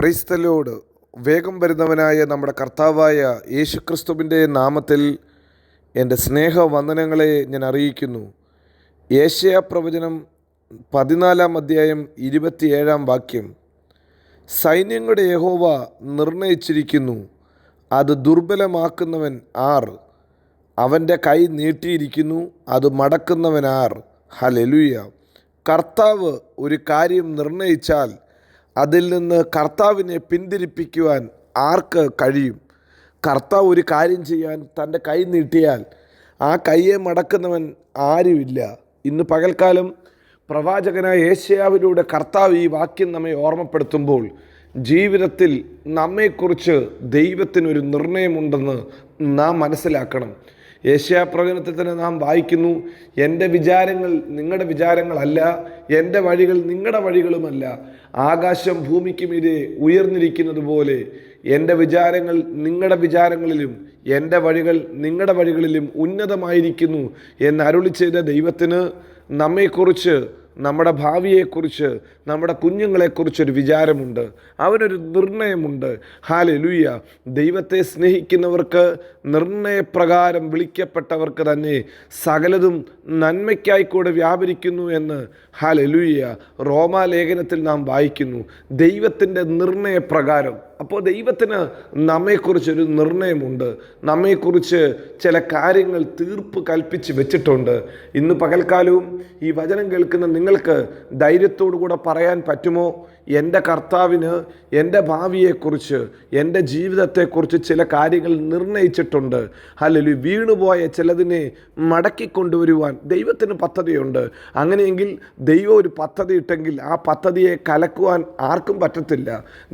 Praise the Lord. വേഗം വരുന്നവനായ നമ്മുടെ കർത്താവായ യേശുക്രിസ്തുവിൻ്റെ നാമത്തിൽ എൻ്റെ സ്നേഹവന്ദനങ്ങളെ ഞാൻ അറിയിക്കുന്നു. യേശയ്യാ പ്രവചനം 14 അധ്യായം 27 വാക്യം. സൈന്യങ്ങളുടെ യഹോവ നിർണയിച്ചിരിക്കുന്നു, അത് ദുർബലമാക്കുന്നവൻ ആർ? അവൻ്റെ കൈ നീട്ടിയിരിക്കുന്നു, അത് മടക്കുന്നവൻ ആർ? ഹല്ലേലൂയ. കർത്താവ് ഒരു കാര്യം നിർണയിച്ചാൽ അതിൽ നിന്ന് കർത്താവിനെ പിന്തിരിപ്പിക്കുവാൻ ആർക്ക് കഴിയും? കർത്താവ് ഒരു കാര്യം ചെയ്യാൻ തൻ്റെ കൈ നീട്ടിയാൽ ആ കൈയെ മടക്കുന്നവൻ ആരുമില്ല. ഇന്ന് പകൽക്കാലം പ്രവാചകനായ യേശയ്യാവിലൂടെ കർത്താവ് ഈ വാക്യം നമ്മെ ഓർമ്മപ്പെടുത്തുമ്പോൾ ജീവിതത്തിൽ നമ്മെക്കുറിച്ച് ദൈവത്തിനൊരു നിർണയമുണ്ടെന്ന് നാം മനസ്സിലാക്കണം. യേശയ്യാ പ്രവചനത്തിൽ തന്നെ നാം വായിക്കുന്നു, എൻ്റെ വിചാരങ്ങൾ നിങ്ങളുടെ വിചാരങ്ങളല്ല, എൻ്റെ വഴികൾ നിങ്ങളുടെ വഴികളുമല്ല. ആകാശം ഭൂമിക്ക് മീതെ ഉയർന്നിരിക്കുന്നത് പോലെ എൻ്റെ വിചാരങ്ങൾ നിങ്ങളുടെ വിചാരങ്ങളിലും എൻ്റെ വഴികൾ നിങ്ങളുടെ വഴികളിലും ഉന്നതമായിരിക്കുന്നു എന്ന് അരുളി ചെയ്ത ദൈവത്തിന് നമ്മെക്കുറിച്ച്, നമ്മുടെ ഭാവിയെക്കുറിച്ച്, നമ്മുടെ കുഞ്ഞുങ്ങളെക്കുറിച്ചൊരു വിചാരമുണ്ട്. അവനൊരു നിർണയമുണ്ട്. ഹല്ലേലൂയ. ദൈവത്തെ സ്നേഹിക്കുന്നവർക്ക്, നിർണയപ്രകാരം വിളിക്കപ്പെട്ടവർക്ക് തന്നെ സകലതും നന്മയ്ക്കായി കൂടെ വ്യാപരിക്കുന്നു എന്ന് ഹല്ലേലൂയ റോമാലേഖനത്തിൽ നാം വായിക്കുന്നു. ദൈവത്തിൻ്റെ നിർണയപ്രകാരം. അപ്പോൾ ദൈവത്തിന് നമ്മെക്കുറിച്ചൊരു നിർണയമുണ്ട്. നമ്മെക്കുറിച്ച് ചില കാര്യങ്ങൾ തീർപ്പ് കൽപ്പിച്ച് വെച്ചിട്ടുണ്ട്. ഇന്ന് പകൽക്കാലവും ഈ വചനം കേൾക്കുന്ന നിങ്ങൾക്ക് ധൈര്യത്തോടു കൂടെ പറയാൻ പറ്റുമോ? എൻ്റെ കർത്താവിന് എൻ്റെ ഭാവിയെക്കുറിച്ച്, എൻ്റെ ജീവിതത്തെക്കുറിച്ച് ചില കാര്യങ്ങൾ നിർണയിച്ചിട്ടുണ്ട്. ഹല്ലേലൂയ. വീണുപോയ ചിലതിനെ മടക്കി കൊണ്ടുവരുവാൻ ദൈവത്തിന് പദ്ധതിയുണ്ട്. അങ്ങനെയെങ്കിൽ ദൈവം ഒരു പദ്ധതി ഇട്ടെങ്കിൽ ആ പദ്ധതിയെ കലക്കുവാൻ ആർക്കും പറ്റത്തില്ല.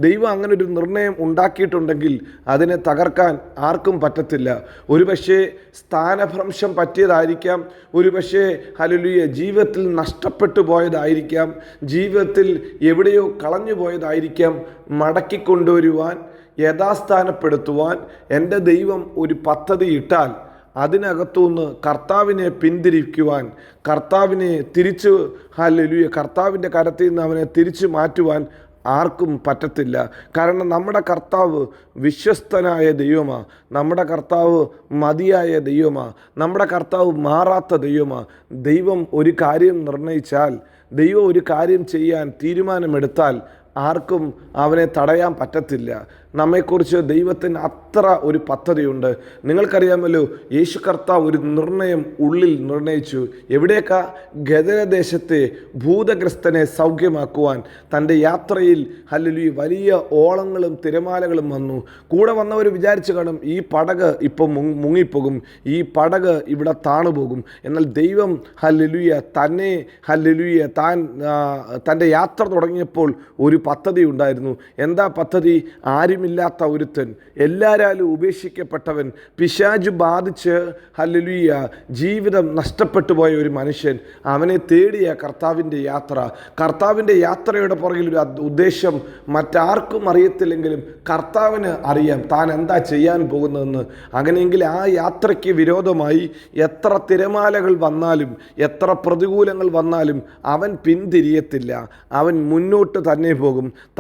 ദൈവം അങ്ങനെ ഒരു നിർണയം ഉണ്ടാക്കിയിട്ടുണ്ടെങ്കിൽ അതിനെ തകർക്കാൻ ആർക്കും പറ്റത്തില്ല. ഒരുപക്ഷെ സ്ഥാനഭ്രംശം പറ്റിയതായിരിക്കാം, ഒരുപക്ഷെ ഹല്ലേലൂയ ജീവിതത്തിൽ നഷ്ടപ്പെട്ടു പോയതായിരിക്കാം, ജീവിതത്തിൽ എവിടെയോ കളഞ്ഞു പോയതായിരിക്കാം. മടക്കിക്കൊണ്ടുവരുവാൻ, യഥാസ്ഥാനപ്പെടുത്തുവാൻ എൻ്റെ ദൈവം ഒരു പദ്ധതി ഇട്ടാൽ അതിനകത്തുനിന്ന് കർത്താവിനെ പിന്തിരിക്കുവാൻ, കർത്താവിനെ തിരിച്ച് ഹല്ലേലൂയ കർത്താവിൻ്റെ കരത്തിൽ നിന്ന് അവനെ തിരിച്ചു മാറ്റുവാൻ ആർക്കും പറ്റത്തില്ല. കാരണം നമ്മുടെ കർത്താവ് വിശ്വസ്തനായ ദൈവമാണ്. നമ്മുടെ കർത്താവ് മതിയായ ദൈവമാണ്. നമ്മുടെ കർത്താവ് മാറാത്ത ദൈവമാണ്. ദൈവം ഒരു കാര്യം നിർണയിച്ചാൽ, ദൈവം ഒരു കാര്യം ചെയ്യാൻ തീരുമാനമെടുത്താൽ ആർക്കും അവനെ തടയാൻ പറ്റത്തില്ല. നമ്മെക്കുറിച്ച് ദൈവത്തിന് അത്ര ഒരു പദ്ധതിയുണ്ട്. നിങ്ങൾക്കറിയാമല്ലോ, യേശു കർത്താവ് ഒരു നിർണയം ഉള്ളിൽ നിർണയിച്ചു. എവിടേക്കാ? ഗദരദേശത്തെ ഭൂതഗ്രസ്തനെ സൗഖ്യമാക്കുവാൻ തൻ്റെ യാത്രയിൽ ഹല്ലേലൂയ വലിയ ഓളങ്ങളും തിരമാലകളും വന്നു. കൂടെ വന്നവർ വിചാരിച്ചു കാണും, ഈ പടക് ഇപ്പം മുങ്ങിപ്പോകും, ഈ പടക് ഇവിടെ താണുപോകും. എന്നാൽ ദൈവം ഹല്ലേലൂയ തന്നെ ഹല്ലേലൂയ തൻ്റെ യാത്ര തുടങ്ങിയപ്പോൾ ഒരു പദ്ധതി ഉണ്ടായിരുന്നു. എന്താ പദ്ധതി? ആരുമില്ലാത്ത ഒരുത്തൻ, എല്ലാവരും ഉപേക്ഷിക്കപ്പെട്ടവൻ, പിശാച് ബാധിച്ച് ഹല്ലേലൂയ ജീവിതം നഷ്ടപ്പെട്ടു പോയ ഒരു മനുഷ്യൻ, അവനെ തേടിയ കർത്താവിൻ്റെ യാത്ര. കർത്താവിൻ്റെ യാത്രയുടെ പുറകിൽ ഒരു ഉദ്ദേശം മറ്റാർക്കും അറിയത്തില്ലെങ്കിലും കർത്താവിന് അറിയാം താൻ എന്താ ചെയ്യാൻ പോകുന്നതെന്ന്. അങ്ങനെയെങ്കിൽ ആ യാത്രയ്ക്ക് വിരോധമായി എത്ര തിരമാലകൾ വന്നാലും, എത്ര പ്രതികൂലങ്ങൾ വന്നാലും അവൻ പിന്തിരിയത്തില്ല. അവൻ മുന്നോട്ട് തന്നെ പോകും.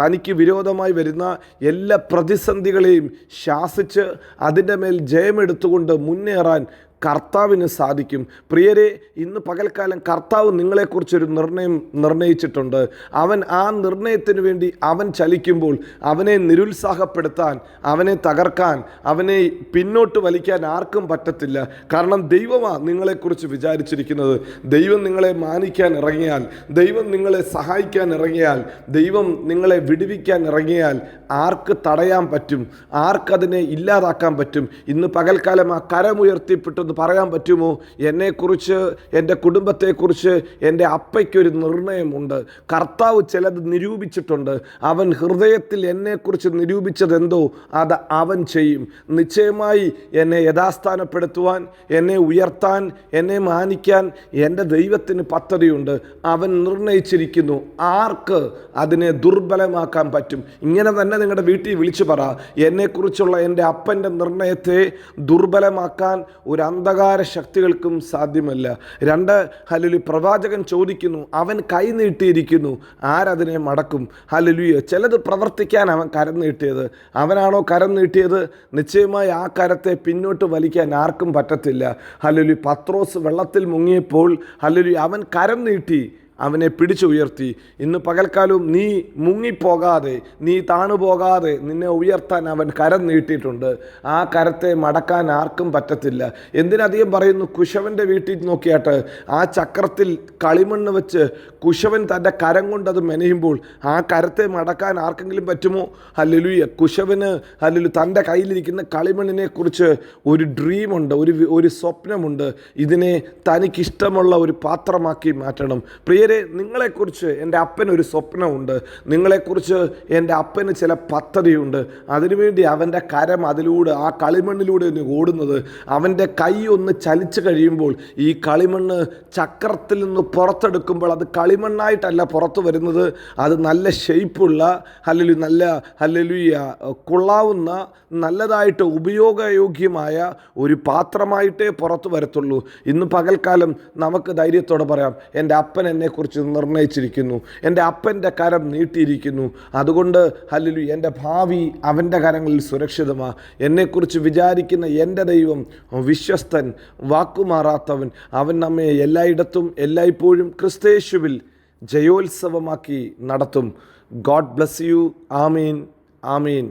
തനിക്ക് വിരോധമായി വരുന്ന എല്ലാ പ്രതിസന്ധികളെയും ശാസിച്ച് അതിൻ്റെ മേൽ ജയമെടുത്തുകൊണ്ട് മുന്നേറാൻ കർത്താവിന് സാധിക്കും. പ്രിയരെ, ഇന്ന് പകൽക്കാലം കർത്താവ് നിങ്ങളെക്കുറിച്ചൊരു നിർണയം നിർണയിച്ചിട്ടുണ്ട്. അവൻ ആ നിർണയത്തിന് വേണ്ടി അവൻ ചലിക്കുമ്പോൾ അവനെ നിരുത്സാഹപ്പെടുത്താൻ, അവനെ തകർക്കാൻ, അവനെ പിന്നോട്ട് വലിക്കാൻ ആർക്കും പറ്റത്തില്ല. കാരണം ദൈവമാണ് നിങ്ങളെക്കുറിച്ച് വിചാരിച്ചിരിക്കുന്നത്. ദൈവം നിങ്ങളെ മാനിക്കാൻ ഇറങ്ങിയാൽ, ദൈവം നിങ്ങളെ സഹായിക്കാൻ ഇറങ്ങിയാൽ, ദൈവം നിങ്ങളെ വിടുവിക്കാൻ ഇറങ്ങിയാൽ ആർക്ക് തടയാൻ പറ്റും? ആർക്കതിനെ ഇല്ലാതാക്കാൻ പറ്റും? ഇന്ന് പകൽക്കാലം ആ കരമുയർത്തിപ്പെട്ടു പറയാൻ പറ്റുമോ? എന്നെക്കുറിച്ച്, എൻ്റെ കുടുംബത്തെക്കുറിച്ച് എൻ്റെ അപ്പയ്ക്കൊരു നിർണയമുണ്ട്. കർത്താവ് ചിലത് നിരൂപിച്ചിട്ടുണ്ട്. അവൻ ഹൃദയത്തിൽ എന്നെക്കുറിച്ച് നിരൂപിച്ചതെന്തോ അത് അവൻ ചെയ്യും. നിശ്ചയമായി എന്നെ യഥാസ്ഥാനപ്പെടുത്തുവാൻ, എന്നെ ഉയർത്താൻ, എന്നെ മാനിക്കാൻ എൻ്റെ ദൈവത്തിന് പദ്ധതിയുണ്ട്. അവൻ നിർണയിച്ചിരിക്കുന്നു. ആർക്ക് അതിനെ ദുർബലമാക്കാൻ പറ്റും? ഇങ്ങനെ തന്നെ നിങ്ങളുടെ വീട്ടിൽ വിളിച്ചു പറ, എന്നെക്കുറിച്ചുള്ള എൻ്റെ അപ്പൻ്റെ നിർണയത്തെ ദുർബലമാക്കാൻ ഒരു അന്ധകാര ശക്തികൾക്കും സാധ്യമല്ല. 2 ഹല്ലേലൂയ പ്രവാചകൻ ചോദിക്കുന്നു, അവൻ കൈ നീട്ടിയിരിക്കുന്നു, ആരതിനെ മടക്കും? ഹല്ലേലൂയ. ചിലത് പ്രവർത്തിക്കാൻ അവൻ കരം നീട്ടിയത്. അവനാണോ കരം നീട്ടിയത്? നിശ്ചയമായി ആ കരത്തെ പിന്നോട്ട് വലിക്കാൻ ആർക്കും പറ്റത്തില്ല. ഹല്ലേലൂയ. പത്രോസ് വെള്ളത്തിൽ മുങ്ങിയപ്പോൾ ഹല്ലേലൂയ അവൻ കരം നീട്ടി അവനെ പിടിച്ചുയർത്തി. ഇന്ന് പകൽക്കാലവും നീ മുങ്ങിപ്പോകാതെ, നീ താണുപോകാതെ നിന്നെ ഉയർത്താൻ അവൻ കരം നീട്ടിയിട്ടുണ്ട്. ആ കരത്തെ മടക്കാൻ ആർക്കും പറ്റത്തില്ല. എന്തിനധികം പറയുന്നു? കുശവൻ്റെ വീട്ടിൽ നോക്കിയാട്ട് ആ ചക്രത്തിൽ കളിമണ്ണ് വെച്ച് കുശവൻ തൻ്റെ കരം കൊണ്ട് അത് മെനയുമ്പോൾ ആ കരത്തെ മടക്കാൻ ആർക്കെങ്കിലും പറ്റുമോ? ഹല്ലേലൂയ. കുശവന് ഹല്ലേലൂയ തൻ്റെ കയ്യിലിരിക്കുന്ന കളിമണ്ണിനെ കുറിച്ച് ഒരു ഡ്രീമുണ്ട്, ഒരു സ്വപ്നമുണ്ട്. ഇതിനെ തനിക്കിഷ്ടമുള്ള ഒരു പാത്രമാക്കി മാറ്റണം. പ്രിയരെ, നിങ്ങളെക്കുറിച്ച് എൻ്റെ അപ്പനൊരു സ്വപ്നമുണ്ട്. നിങ്ങളെക്കുറിച്ച് എൻ്റെ അപ്പന് ചില പദ്ധതിയുണ്ട്. അതിനുവേണ്ടി അവൻ്റെ കരം അതിലൂടെ, ആ കളിമണ്ണിലൂടെ ഒന്ന് ഓടുന്നത്. അവൻ്റെ കൈ ഒന്ന് ചലിച്ചു കഴിയുമ്പോൾ ഈ കളിമണ്ണ് ചക്രത്തിൽ നിന്ന് പുറത്തെടുക്കുമ്പോൾ അത് കളിമണ്ണായിട്ടല്ല പുറത്തു വരുന്നത്. അത് നല്ല ഷേപ്പുള്ള ഹല്ലേലൂയ കൊള്ളാവുന്ന നല്ലതായിട്ട് ഉപയോഗയോഗ്യമായ ഒരു പാത്രമായിട്ടേ പുറത്തു വരത്തുള്ളൂ. ഇന്ന് പകൽക്കാലം നമുക്ക് ധൈര്യത്തോടെ പറയാം, എൻ്റെ അപ്പൻ എന്നെക്കുറിച്ച് നിർണയിച്ചിരിക്കുന്നു, എൻ്റെ അപ്പൻ്റെ കരം നീട്ടിയിരിക്കുന്നു. അതുകൊണ്ട് ഹല്ലേലൂയ എൻ്റെ ഭാവി അവൻ്റെ കരങ്ങളിൽ സുരക്ഷിതമാണ്. എന്നെക്കുറിച്ച് വിചാരിക്കുന്ന എൻ്റെ ദൈവം വിശ്വസ്തൻ, വാക്കുമാറാത്തവൻ. അവൻ നമ്മെ എല്ലായിടത്തും എല്ലായ്പ്പോഴും ക്രിസ്തയേശുവിൽ ജയോത്സവമാക്കി നടത്തും. God bless you. Amin, Amin.